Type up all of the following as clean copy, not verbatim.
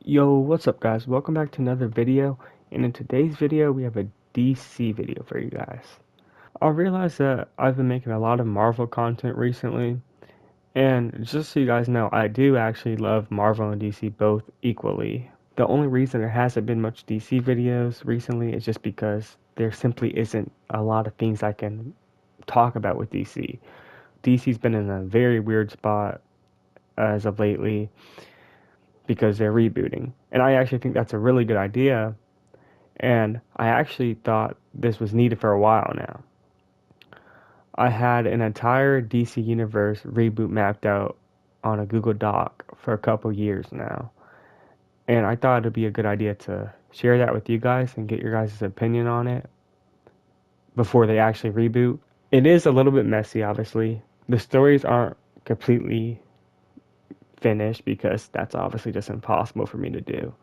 Yo, what's up guys? Welcome back to another video, and in today's video we have a DC video for you guys. I realized that I've been making a lot of Marvel content recently, and just so you guys know, I do actually love Marvel and DC both equally. The only reason there hasn't been much DC videos recently is just because there simply isn't a lot of things I can talk about with DC. DC's been in a very weird spot as of lately because they're rebooting. And I actually think that's a really good idea. And I actually thought this was needed for a while now. I had an entire DC Universe reboot mapped out on a Google Doc for a couple years now. And I thought it'd be a good idea to share that with you guys and get your guys' opinion on it before they actually reboot. It is a little bit messy, obviously. The stories aren't completely finished because that's obviously just impossible for me to do.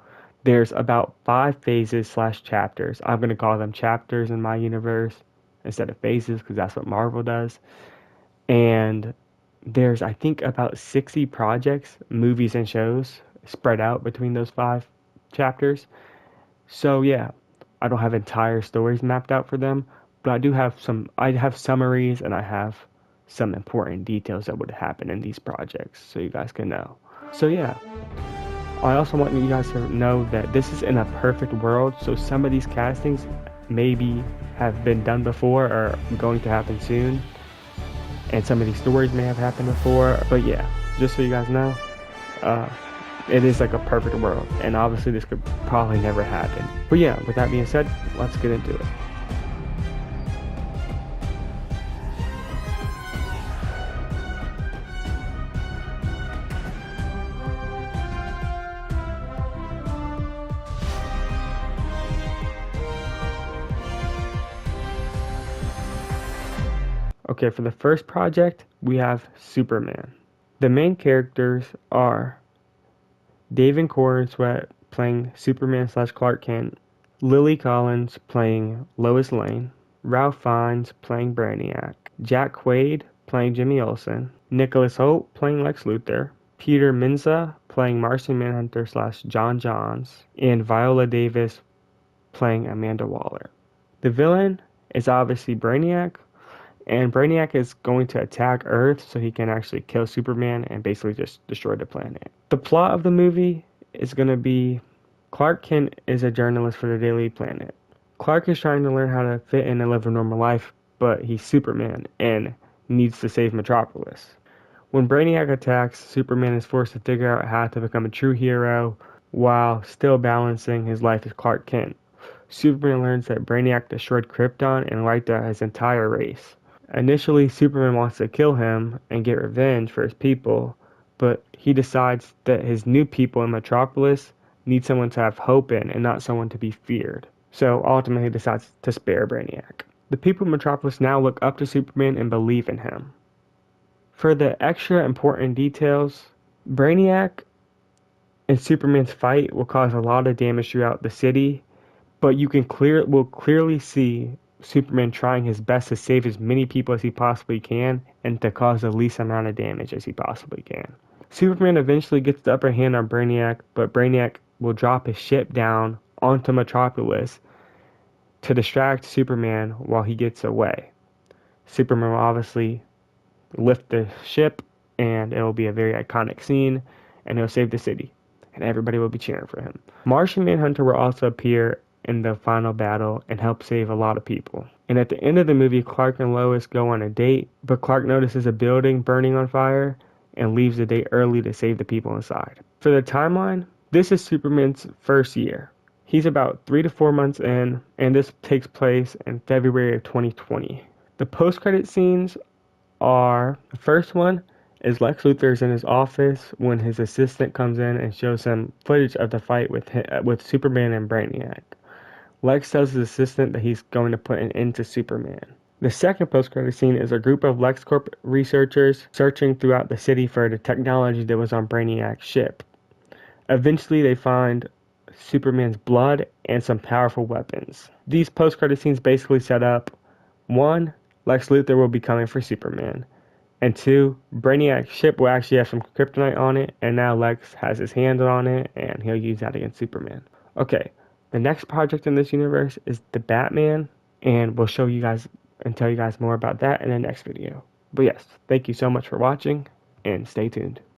There's about 5 phases slash chapters. I'm going to call them chapters in my universe instead of phases because that's what Marvel does. And there's, I think, about 60 projects, movies and shows spread out between those 5 chapters. So yeah, I don't have entire stories mapped out for them, but I have summaries and I have some important details that would happen in these projects so you guys can know. So yeah, I also want you guys to know that this is in a perfect world, so some of these castings maybe have been done before or going to happen soon, and some of these stories may have happened before, but yeah, just so you guys know, it is like a perfect world, and obviously this could probably never happen. But yeah, with that being said, let's get into it. Okay, for the first project, we have Superman. The main characters are David Corenswet playing Superman slash Clark Kent, Lily Collins playing Lois Lane, Ralph Fiennes playing Brainiac, Jack Quaid playing Jimmy Olsen, Nicholas Hoult playing Lex Luthor, Peter Minza playing Martian Manhunter slash John Johns, and Viola Davis playing Amanda Waller. The villain is obviously Brainiac, and Brainiac is going to attack Earth so he can actually kill Superman and basically just destroy the planet. The plot of the movie is going to be Clark Kent is a journalist for the Daily Planet. Clark is trying to learn how to fit in and live a normal life, but he's Superman and needs to save Metropolis. When Brainiac attacks, Superman is forced to figure out how to become a true hero while still balancing his life as Clark Kent. Superman learns that Brainiac destroyed Krypton and wiped out his entire race. Initially, Superman wants to kill him and get revenge for his people, but he decides that his new people in Metropolis need someone to have hope in and not someone to be feared. So ultimately he decides to spare Brainiac. The people of Metropolis now look up to Superman and believe in him. For the extra important details, Brainiac and Superman's fight will cause a lot of damage throughout the city, but will clearly see Superman trying his best to save as many people as he possibly can and to cause the least amount of damage as he possibly can. Superman eventually gets the upper hand on Brainiac, but Brainiac will drop his ship down onto Metropolis to distract Superman while he gets away. Superman will obviously lift the ship, and it will be a very iconic scene, and he'll save the city, and everybody will be cheering for him. Martian Manhunter will also appear in the final battle and help save a lot of people. And at the end of the movie, Clark and Lois go on a date, but Clark notices a building burning on fire and leaves the date early to save the people inside. For the timeline, this is Superman's first year. He's about 3 to 4 months in, and this takes place in February of 2020. The post-credit scenes are, the first one is Lex Luthor's in his office when his assistant comes in and shows him footage of the fight with Superman and Brainiac. Lex tells his assistant that he's going to put an end to Superman. The second post-credit scene is a group of LexCorp researchers searching throughout the city for the technology that was on Brainiac's ship. Eventually, they find Superman's blood and some powerful weapons. These post-credit scenes basically set up, 1. Lex Luthor will be coming for Superman. And two, Brainiac's ship will actually have some kryptonite on it, and now Lex has his hand on it, and he'll use that against Superman. Okay, the next project in this universe is the Batman, and we'll show you guys and tell you guys more about that in the next video. But yes, thank you so much for watching, and stay tuned.